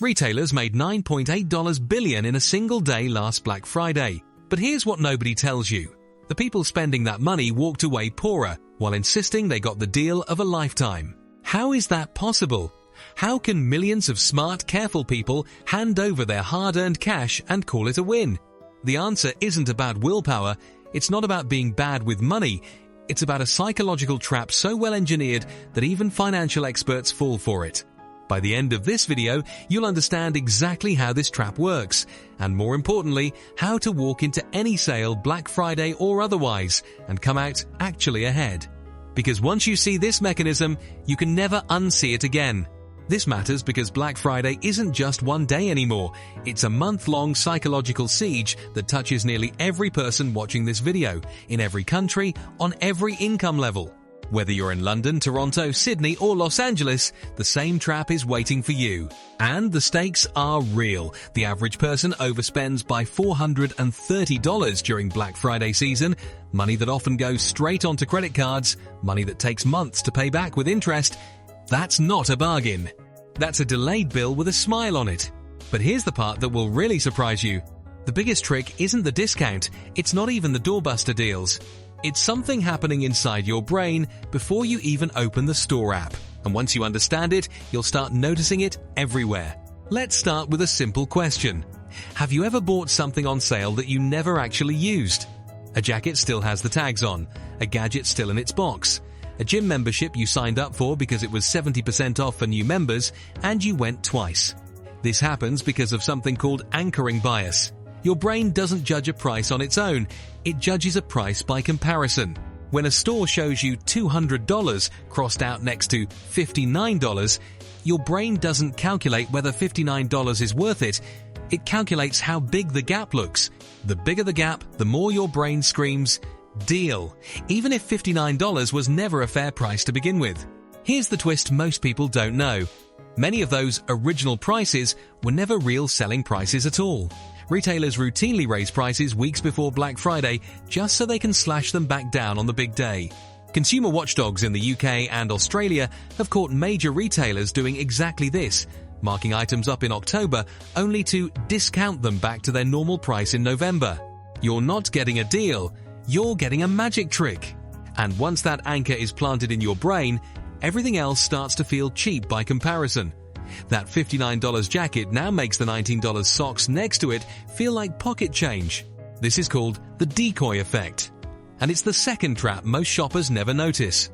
Retailers made $9.8 billion in a single day last Black Friday. But here's what nobody tells you. The people spending that money walked away poorer while insisting they got the deal of a lifetime. How is that possible? How can millions of smart, careful people hand over their hard-earned cash and call it a win? The answer isn't about willpower. It's not about being bad with money. It's about a psychological trap so well engineered that even financial experts fall for it. By the end of this video, you'll understand exactly how this trap works, and more importantly, how to walk into any sale, Black Friday or otherwise, and come out actually ahead. Because once you see this mechanism, you can never unsee it again. This matters because Black Friday isn't just one day anymore. It's a month-long psychological siege that touches nearly every person watching this video, in every country, on every income level. Whether you're in London, Toronto, Sydney, or Los Angeles, the same trap is waiting for you. And the stakes are real. The average person overspends by $430 during Black Friday season, money that often goes straight onto credit cards, money that takes months to pay back with interest. That's not a bargain. That's a delayed bill with a smile on it. But here's the part that will really surprise you. The biggest trick isn't the discount. It's not even the doorbuster deals. It's something happening inside your brain before you even open the store app. And once you understand it, you'll start noticing it everywhere. Let's start with a simple question. Have you ever bought something on sale that you never actually used? A jacket still has the tags on, a gadget still in its box, a gym membership you signed up for because it was 70% off for new members, and you went twice. This happens because of something called anchoring bias. Your brain doesn't judge a price on its own, it judges a price by comparison. When a store shows you $200 crossed out next to $59, your brain doesn't calculate whether $59 is worth it, it calculates how big the gap looks. The bigger the gap, the more your brain screams, deal, even if $59 was never a fair price to begin with. Here's the twist most people don't know. Many of those original prices were never real selling prices at all. Retailers routinely raise prices weeks before Black Friday just so they can slash them back down on the big day. Consumer watchdogs in the UK and Australia have caught major retailers doing exactly this, marking items up in October only to discount them back to their normal price in November. You're not getting a deal, you're getting a magic trick. And once that anchor is planted in your brain, everything else starts to feel cheap by comparison. That $59 jacket now makes the $19 socks next to it feel like pocket change. This is called the decoy effect. And it's the second trap most shoppers never notice.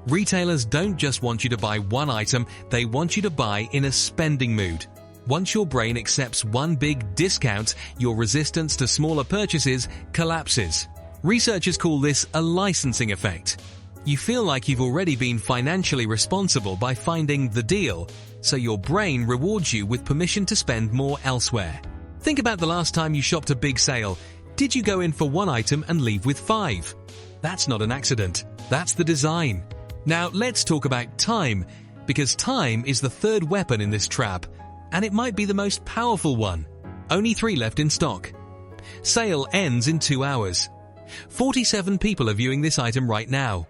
Retailers don't just want you to buy one item, they want you to buy in a spending mood. Once your brain accepts one big discount, your resistance to smaller purchases collapses. Researchers call this a licensing effect. You feel like you've already been financially responsible by finding the deal, so your brain rewards you with permission to spend more elsewhere. Think about the last time you shopped a big sale. Did you go in for one item and leave with 5? That's not an accident. That's the design. Now let's talk about time, because time is the third weapon in this trap, and it might be the most powerful one. Only 3 left in stock. Sale ends in 2 hours. 47 people are viewing this item right now.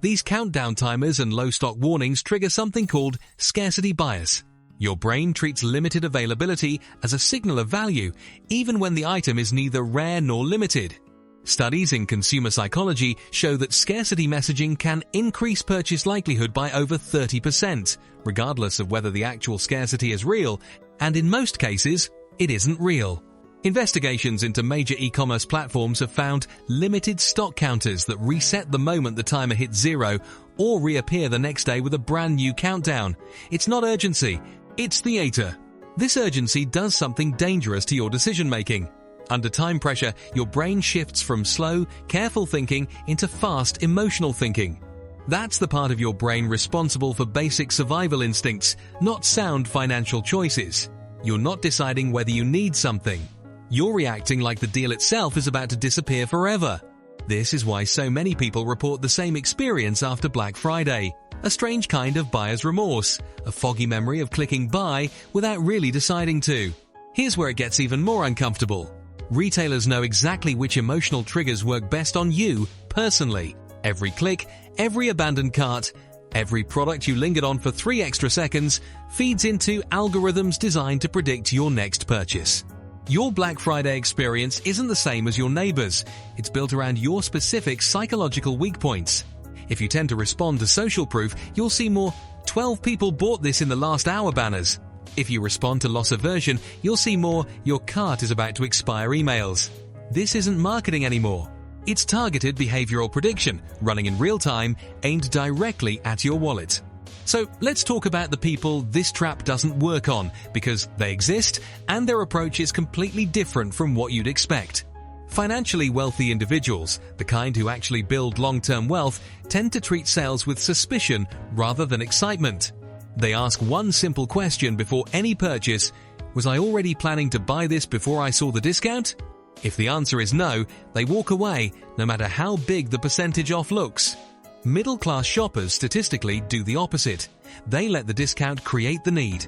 These countdown timers and low stock warnings trigger something called scarcity bias. Your brain treats limited availability as a signal of value, even when the item is neither rare nor limited. Studies in consumer psychology show that scarcity messaging can increase purchase likelihood by over 30%, regardless of whether the actual scarcity is real, and in most cases, it isn't real. Investigations into major e-commerce platforms have found limited stock counters that reset the moment the timer hits 0 or reappear the next day with a brand new countdown. It's not urgency, it's theater. This urgency does something dangerous to your decision making. Under time pressure, your brain shifts from slow, careful thinking into fast, emotional thinking. That's the part of your brain responsible for basic survival instincts, not sound financial choices. You're not deciding whether you need something. You're reacting like the deal itself is about to disappear forever. This is why so many people report the same experience after Black Friday. A strange kind of buyer's remorse, a foggy memory of clicking buy without really deciding to. Here's where it gets even more uncomfortable. Retailers know exactly which emotional triggers work best on you personally. Every click, every abandoned cart, Every product you lingered on for 3 extra seconds feeds into algorithms designed to predict your next purchase. Your Black Friday experience isn't the same as your neighbors. It's built around your specific psychological weak points. If you tend to respond to social proof, you'll see more 12 people bought this in the last hour banners. If you respond to loss aversion, you'll see more your cart is about to expire emails. This isn't marketing anymore. It's targeted behavioral prediction, running in real time, aimed directly at your wallet. So let's talk about the people this trap doesn't work on, because they exist and their approach is completely different from what you'd expect. Financially wealthy individuals, the kind who actually build long-term wealth, tend to treat sales with suspicion rather than excitement. They ask one simple question before any purchase: was I already planning to buy this before I saw the discount? If the answer is no, they walk away, no matter how big the percentage off looks. Middle-class shoppers statistically do the opposite. They let the discount create the need.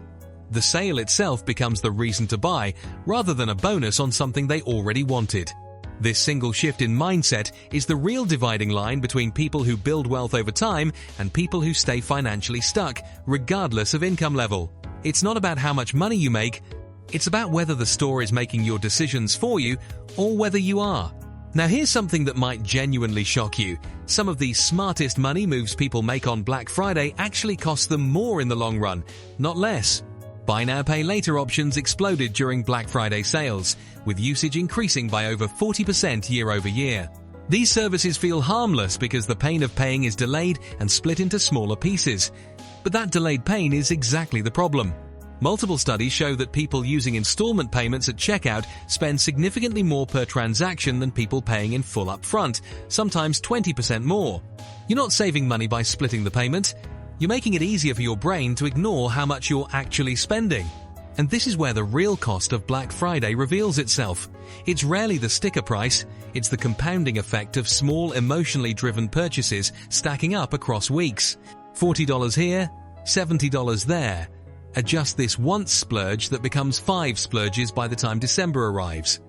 The sale itself becomes the reason to buy, rather than a bonus on something they already wanted. This single shift in mindset is the real dividing line between people who build wealth over time and people who stay financially stuck, regardless of income level. It's not about how much money you make. It's about whether the store is making your decisions for you or whether you are. Now here's something that might genuinely shock you. Some of the smartest money moves people make on Black Friday actually cost them more in the long run, not less. Buy now, pay later options exploded during Black Friday sales, with usage increasing by over 40% year over year. These services feel harmless because the pain of paying is delayed and split into smaller pieces. But that delayed pain is exactly the problem. Multiple studies show that people using installment payments at checkout spend significantly more per transaction than people paying in full up front, sometimes 20% more. You're not saving money by splitting the payment. You're making it easier for your brain to ignore how much you're actually spending. And this is where the real cost of Black Friday reveals itself. It's rarely the sticker price, it's the compounding effect of small emotionally driven purchases stacking up across weeks. $40 here, $70 there. Adjust this once splurge that becomes 5 splurges by the time December arrives.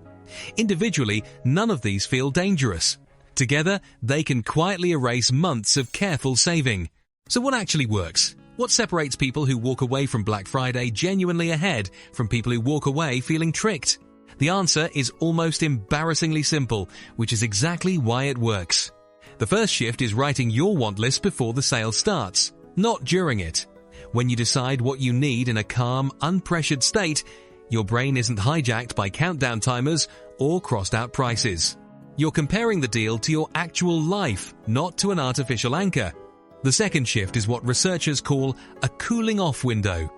Individually, none of these feel dangerous. Together, they can quietly erase months of careful saving. So what actually works? What separates people who walk away from Black Friday genuinely ahead from people who walk away feeling tricked? The answer is almost embarrassingly simple, which is exactly why it works. The first shift is writing your want list before the sale starts, not during it. When you decide what you need in a calm, unpressured state, your brain isn't hijacked by countdown timers or crossed out prices. You're comparing the deal to your actual life, not to an artificial anchor. The second shift is what researchers call a cooling off window.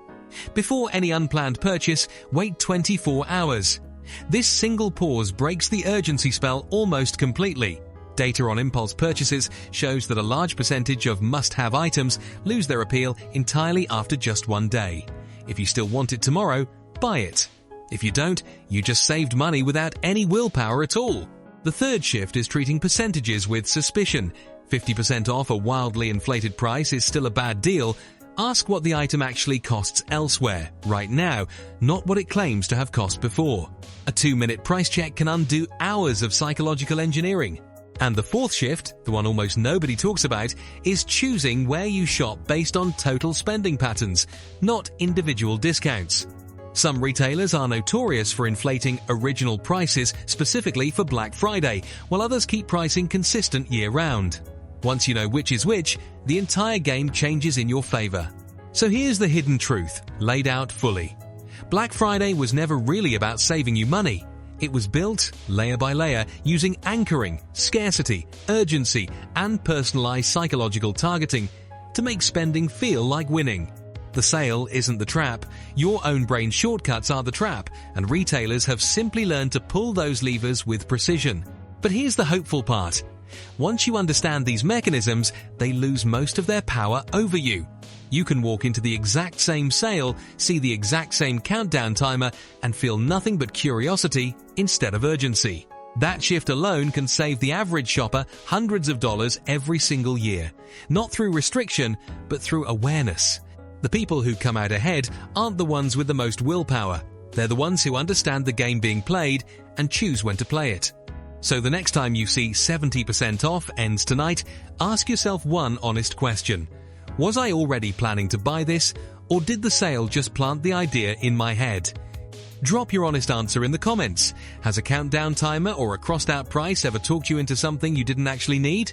Before any unplanned purchase, wait 24 hours. This single pause breaks the urgency spell almost completely. Data on impulse purchases shows that a large percentage of must-have items lose their appeal entirely after just one day. If you still want it tomorrow, buy it. If you don't, you just saved money without any willpower at all. The third shift is treating percentages with suspicion. 50% off a wildly inflated price is still a bad deal. Ask what the item actually costs elsewhere, right now, not what it claims to have cost before. A 2-minute price check can undo hours of psychological engineering. And the fourth shift, the one almost nobody talks about, is choosing where you shop based on total spending patterns, not individual discounts. Some retailers are notorious for inflating original prices specifically for Black Friday, while others keep pricing consistent year-round. Once you know which is which, the entire game changes in your favor. So here's the hidden truth, laid out fully. Black Friday was never really about saving you money. It was built, layer by layer, using anchoring, scarcity, urgency, and personalized psychological targeting to make spending feel like winning. The sale isn't the trap. Your own brain shortcuts are the trap, and retailers have simply learned to pull those levers with precision. But here's the hopeful part. Once you understand these mechanisms, they lose most of their power over you. You can walk into the exact same sale, see the exact same countdown timer, and feel nothing but curiosity instead of urgency. That shift alone can save the average shopper hundreds of dollars every single year. Not through restriction, but through awareness. The people who come out ahead aren't the ones with the most willpower. They're the ones who understand the game being played and choose when to play it. So the next time you see 70% off ends tonight, ask yourself one honest question. Was I already planning to buy this, or did the sale just plant the idea in my head? Drop your honest answer in the comments. Has a countdown timer or a crossed out price ever talked you into something you didn't actually need?